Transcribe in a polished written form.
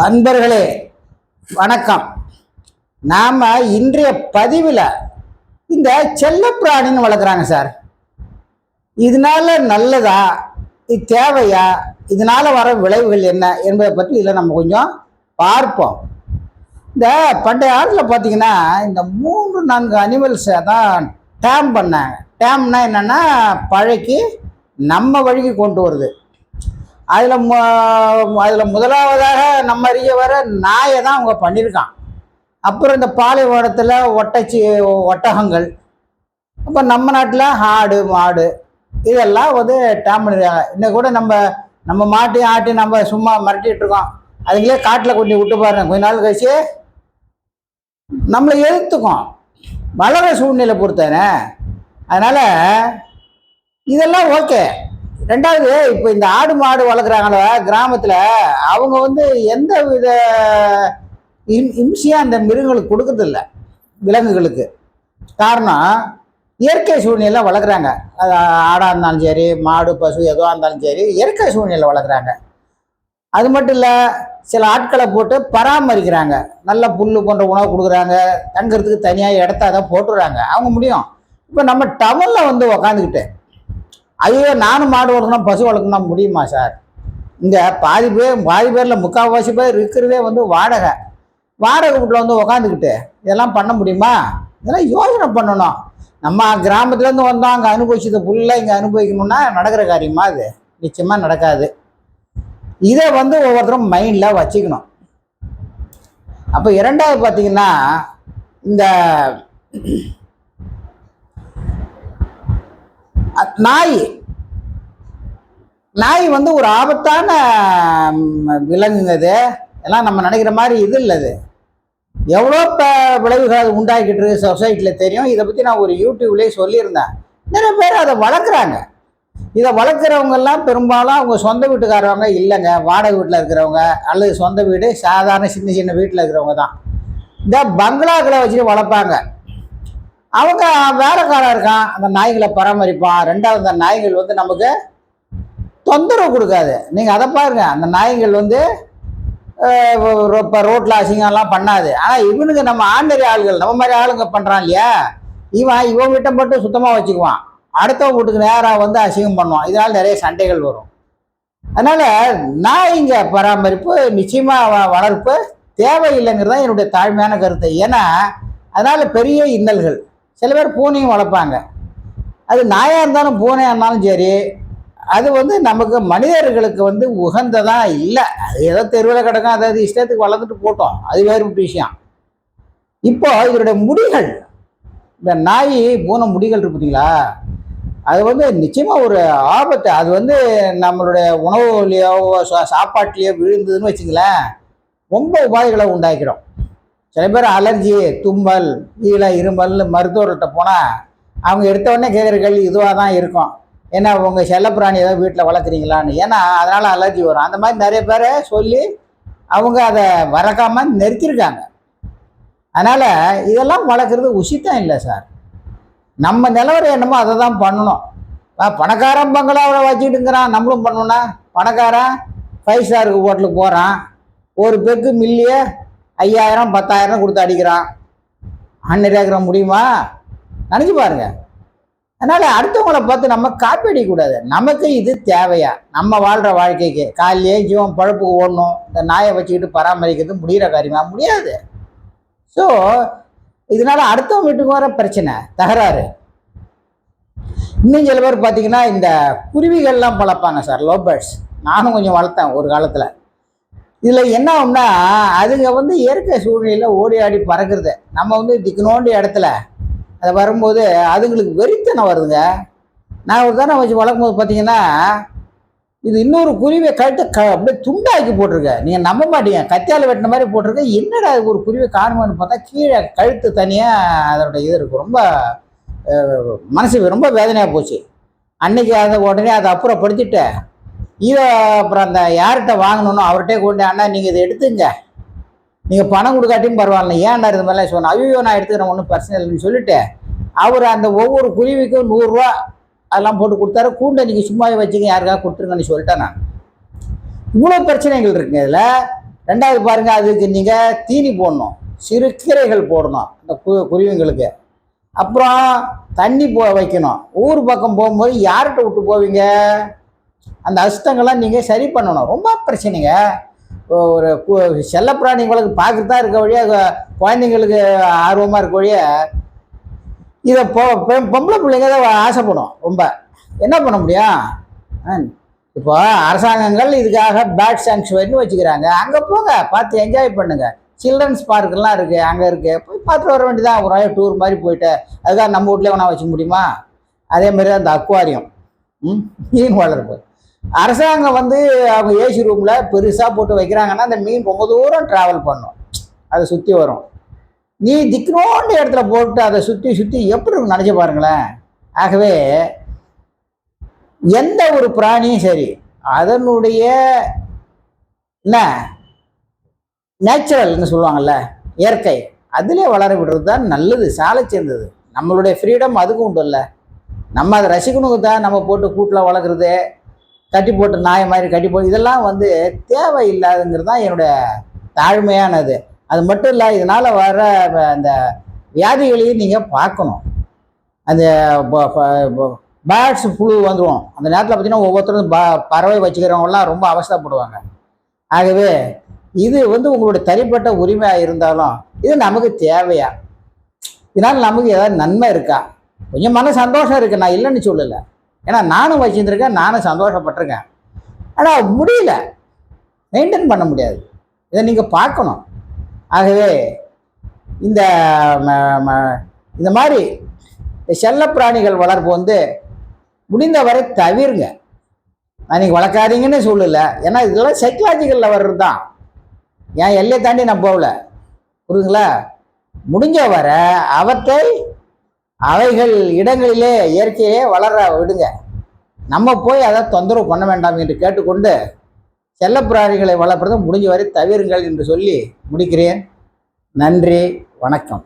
அன்பர்களே வணக்கம். நாம் இன்றைய பதிவில் இந்த செல்லப்பிராணின்னு வளர்க்குறாங்க சார். இதனால நல்லதா, இது தேவையா, இதனால் வர விளைவுகள் என்ன என்பதை பற்றி இதில் நம்ம கொஞ்சம் பார்ப்போம். இந்த பண்டைய காலத்தில் பார்த்தீங்கன்னா இந்த 3-4 அனிமல்ஸை தான் டேம் பண்ணாங்க. டேம்னா என்னென்னா பழக்கி நம்ம வழிக்கு கொண்டு வருது. அதில் முதலாவதாக நம்ம அறிய வர நாயை தான் அவங்க பண்ணியிருக்கான். அப்புறம் இந்த பாலைவனத்தில் ஒட்டகங்கள், அப்போ நம்ம நாட்டில் ஆடு மாடு இதெல்லாம் வந்து டேம் பண்ணிருக்காங்க. இன்னும் கூட நம்ம மாட்டையும் ஆட்டி நம்ம சும்மா மிரட்டிகிட்டு இருக்கோம். அதுங்களே காட்டில் கொண்டு விட்டு பாருங்க, கொஞ்ச நாள் கழிச்சு நம்மளை எதிர்த்துக்கும். வளர சூழ்நிலை பொறுத்தானே. அதனால் இதெல்லாம் ஓகே. ரெண்டாவது, இப்போ இந்த ஆடு மாடு வளர்க்குறாங்கள கிராமத்தில், அவங்க வந்து எந்த வித இம்சையாக அந்த மிருகங்களுக்கு கொடுக்கறதில்ல, விலங்குகளுக்கு. காரணம் இயற்கை சூழ்நிலை வளர்க்குறாங்க. அது ஆடாக இருந்தாலும் சரி, மாடு பசு எதுவாக இருந்தாலும் சரி, இயற்கை சூழ்நிலை வளர்க்குறாங்க. அது மட்டும் இல்லை, சில ஆட்களை போட்டு பராமரிக்கிறாங்க. நல்ல புல் போன்ற உணவு கொடுக்குறாங்க. தங்குறதுக்கு தனியாக இடத்த அதை போட்டுடுறாங்க. அவங்க முடியும். இப்போ நம்ம டவுனில் வந்து உக்காந்துக்கிட்டு ஐயோ நானும் மாடு வளர்க்கணும் பசு வளர்க்கணும் முடியுமா சார்? இங்கே பாதி பேரில் 3/4 பேர் இருக்கிறதே வந்து வாடகை வீட்டில் வந்து உக்காந்துக்கிட்டு இதெல்லாம் பண்ண முடியுமா? இதெல்லாம் யோசனை பண்ணணும். நம்ம கிராமத்துலேருந்து வந்தோம், அங்கே அனுபவிச்சது ஃபுல்லாக இங்கே அனுபவிக்கணும்னா நடக்கிற காரியமா? அது நிச்சயமாக நடக்காது. இதை வந்து ஒவ்வொருத்தரும் மைண்டில் வச்சுக்கணும். அப்போ இரண்டாவது பார்த்தீங்கன்னா, இந்த நாய் வந்து ஒரு ஆபத்தான விலங்குங்கிறது எல்லாம் நம்ம நினைக்கிற மாதிரி இது இல்லை. அது எவ்வளோ விளைவுகள் அது உண்டாக்கிட்டு இருக்கு சொசைட்டியில் தெரியும். இதை பற்றி நான் ஒரு யூடியூப்லேயே சொல்லியிருந்தேன். நிறைய பேர் அதை வளர்க்குறாங்க. இதை வளர்க்குறவங்கெல்லாம் பெரும்பாலும் அவங்க சொந்த வீட்டுக்காரவங்க இல்லைங்க, வாடகை வீட்டில் இருக்கிறவங்க அல்லது சொந்த வீடு சாதாரண சின்ன வீட்டில் இருக்கிறவங்க தான் இந்த பங்களாக்களை வச்சுட்டு வளர்ப்பாங்க. அவங்க வேலைக்காரன் இருக்கான், அந்த நாய்களை பராமரிப்பான். ரெண்டாவது, அந்த நாய்கள் வந்து நமக்கு தொந்தரவு கொடுக்காது. நீங்கள் அதை பாருங்க, அந்த நாய்கள் வந்து இப்போ ரோட்டில் அசிங்கம்லாம் பண்ணாது. ஆனால் இவனுக்கு நம்ம ஆண்டறி ஆளுகள், நம்ம மாதிரி ஆளுங்க பண்ணுறான் இல்லையா, இவன் வீட்டை மட்டும் சுத்தமாக வச்சுக்குவான், அடுத்தவங்க வீட்டுக்கு நேராக வந்து அசிங்கம் பண்ணுவான். இதனால் நிறைய சண்டைகள் வரும். அதனால் நாய்ங்க பராமரிப்பு நிச்சயமாக வளர்ப்பு தேவையில்லைங்கிறது தான் என்னுடைய தாழ்மையான கருத்து. ஏன்னா அதனால் பெரிய இன்னல்கள். சில பேர் பூனையும் வளர்ப்பாங்க. அது நாயாக இருந்தாலும் பூனையாக இருந்தாலும் சரி, அது வந்து நமக்கு மனிதர்களுக்கு வந்து உகந்ததாக இல்லை. அது ஏதோ தெருவில் கிடக்கும், அதாவது இஷ்டத்துக்கு வளர்ந்துட்டு போட்டோம், அது வேறு விஷயம். இப்போ இதனுடைய முடிகள், இந்த நாய் பூனை முடிகள் இருக்கு பார்த்தீங்களா, அது வந்து நிச்சயமாக ஒரு ஆபத்து. அது வந்து நம்மளுடைய உணவுலையோ சாப்பாட்லேயோ விழுந்ததுன்னு வச்சுங்களேன், ரொம்ப உபாதைகளை உண்டாக்கிடும். சில பேர் அலர்ஜி, தும்மல், இருமல் மருத்துவர்கிட்ட போனால் அவங்க எடுத்த உடனே கேட்குற கேள்வி இதுவாக தான் இருக்கும். ஏன்னா உங்கள் செல்லப்பிராணி ஏதோ வீட்டில் வளர்க்குறீங்களான்னு. ஏன்னா அதனால் அலர்ஜி வரும். அந்த மாதிரி நிறைய பேரை சொல்லி அவங்க அதை வளர்க்காமல் நிறுத்திருக்காங்க. அதனால் இதெல்லாம் வளர்க்குறது உசித்தம் இல்லை சார். நம்ம நிலவரம் என்னமோ அதை தான் பண்ணணும். பணக்காரன் பங்களாவில் வச்சுக்கிட்டுங்கிறான், நம்மளும் பண்ணணும்னா. பணக்காரன் 5 ஸ்டார் ஹோட்டலுக்கு போகிறான், ஒரு பெக்கு மில்லியே 5000 10,000 கொடுத்து அடிக்கிறான். அன்னிரேக்கிற முடியுமா? நினச்சி பாருங்க. அதனால் அடுத்தவங்களை பார்த்து நம்ம காப்பி அடிக்கக்கூடாது. நமக்கு இது தேவையா? நம்ம வாழ்கிற வாழ்க்கைக்கு காலையிலே ஜீவன் பழப்புக்கு ஓடணும், இந்த நாயை வச்சுக்கிட்டு பராமரிக்கிறது முடிகிற காரியமா? முடியாது. ஸோ இதனால் அடுத்தவங்க வீட்டுக்கு வர பிரச்சனை, தகராறு. இன்னும் சில பேர் பார்த்தீங்கன்னா இந்த குருவிகள்லாம் வளர்ப்பாங்க சார், லோபர்ட்ஸ். நானும் கொஞ்சம் வளர்த்தேன் ஒரு காலத்தில். இதில் என்ன ஆகும்னா, அதுங்க வந்து இயற்கை சூழ்நிலையில் ஓடி ஆடி பறக்கிறது. நம்ம வந்து திக்குனோண்டி இடத்துல அதை வரும்போது அதுங்களுக்கு வெறித்தனம் வருதுங்க. நான் ஒரு தானே வச்சு வளர்க்கும்போது பார்த்தீங்கன்னா, இது இன்னொரு குருவியை அப்படியே துண்டாக்கி போட்டிருக்கேன். நீங்கள் நம்ப மாட்டீங்க, கத்தியால் வெட்டின மாதிரி போட்டிருக்கேன். என்னடா ஒரு குருவியை காணுமான்னு பார்த்தா கீழே கழுத்து தனியாக அதோட இது இருக்கும். ரொம்ப மனசு ரொம்ப வேதனையாக போச்சு. அன்னைக்கு அதை உடனே அதை அப்புறப்படுத்திட்டு இதை அப்புறம் அந்த யார்கிட்ட வாங்கணும்னோ அவர்கிட்டே கொண்டு, அண்ணா நீங்கள் இதை எடுத்துங்க, நீங்கள் பணம் கொடுக்காட்டியும் பரவாயில்ல, ஏன்டா இது மாதிரிலாம் சொன்னேன். ஐயோ நான் எடுத்துக்கிறேன், ஒன்றும் பிரச்சனை இல்லைன்னு சொல்லிட்டு அவர் அந்த ஒவ்வொரு குருவிக்கும் 100 ரூபா அதெல்லாம் போட்டு கொடுத்தாரு. கூண்டை நீங்கள் சும்மாவே வச்சுங்க, யாருக்காக கொடுத்துருங்கன்னு சொல்லிட்டேன் நான். இவ்வளோ பிரச்சனைகள் இருக்குங்க இதில். ரெண்டாவது பாருங்க, அதுக்கு நீங்கள் தீனி போடணும், சிறு கீரைகள் போடணும் இந்த குருவிங்களுக்கு. அப்புறம் தண்ணி வைக்கணும். ஊர் பக்கம் போகும்போது யார்கிட்ட விட்டு போவீங்க? அந்த அசுத்தங்கள்லாம் நீங்கள் சரி பண்ணணும். ரொம்ப பிரச்சனைங்க. ஒரு செல்லப்பிராணிங்களுக்கு பார்க்குறது தான் இருக்க வழியாக, குழந்தைங்களுக்கு ஆர்வமாக இருக்க வழிய இதை பொம்பளை பிள்ளைங்க தான் ஆசைப்படும் ரொம்ப. என்ன பண்ண முடியும்? இப்போ அரசாங்கங்கள் இதுக்காக பேட் சாங்சுவரின்னு வச்சுக்கிறாங்க. அங்கே போங்க, பார்த்து என்ஜாய் பண்ணுங்கள். சில்ட்ரன்ஸ் பார்க்கெல்லாம் இருக்குது, அங்கே இருக்குது, போய் பார்த்துட்டு வர வேண்டியதான். ஒரு டூர் மாதிரி போயிட்டு அதுக்காக நம்ம வீட்லேயே வேணா வச்சுக்க முடியுமா? அதே மாதிரி தான் அந்த அக்வாரியம், மீன் வளர்ப்பு. அரசாங்கம் வந்து அவங்க ஏசி ரூமில் பெருசாக போட்டு வைக்கிறாங்கன்னா அந்த மீன் ரொம்ப தூரம் ட்ராவல் பண்ணும், அதை சுற்றி வரும். நீ திக்கனோண்டு இடத்துல போட்டு அதை சுற்றி சுற்றி எப்படி நினச்சி பாருங்களேன். ஆகவே எந்த ஒரு பிராணியும் சரி, அதனுடைய என்ன நேச்சுரல்னு சொல்லுவாங்கள்ல, இயற்கை, அதிலே வளர விடுறது தான் நல்லது, சாலை சேர்ந்தது. நம்மளுடைய ஃப்ரீடம் அதுக்கும் உண்டு இல்லை. நம்ம அதை ரசிக்கணுங்க தான் நம்ம போட்டு கூட்டில் வளர்க்குறது, கட்டி போட்டு நாயை மாதிரி கட்டி போட்டு, இதெல்லாம் வந்து தேவையில்லாதுங்கிறது தான் என்னுடைய தாழ்மையானது. அது மட்டும் இல்லை, இதனால் வர அந்த வியாதிகளையும் நீங்கள் பார்க்கணும். அந்த பேர்ட்ஸ் புழு வந்துடும் அந்த நேரத்தில். பார்த்தீங்கன்னா ஒவ்வொருத்தரும் பறவை வச்சுக்கிறவங்கலாம் ரொம்ப அவஸ்தைப்படுவாங்க. ஆகவே இது வந்து உங்களுடைய தனிப்பட்ட உரிமையாக இருந்தாலும் இது நமக்கு தேவையா? இதனால் நமக்கு ஏதாவது நன்மை இருக்கா? கொஞ்சம் மன சந்தோஷம் இருக்குது, நான் இல்லைன்னு சொல்லலை. ஏன்னா நானும் வச்சுருக்கேன், நானும் சந்தோஷப்பட்டிருக்கேன். ஆனால் முடியல, மெயின்டைன் பண்ண முடியாது. இதை நீங்கள் பார்க்கணும். ஆகவே இந்த இந்த மாதிரி செல்ல பிராணிகள் வளர்ப்பு வந்து முடிந்தவரை தவிருங்க. நான் நீங்கள் வளர்க்காதீங்கன்னு சொல்லலை, ஏன்னா இதெல்லாம் சைக்கலாஜிக்கலில் வர்றது தான். என் எல்லையை தாண்டி நான் போகல, புரியுதுங்களா? முடிஞ்ச வர அவைகள் இடங்களிலே இயற்கையே வளர விடுங்க. நம்ம போய் அதை தொந்தரவு பண்ண வேண்டாம் என்று கேட்டுக்கொண்டு செல்லப்பிராணிகளை வளர்ப்பதை முடிஞ்ச வரை தவிருங்கள் என்று சொல்லி முடிக்கிறேன். நன்றி, வணக்கம்.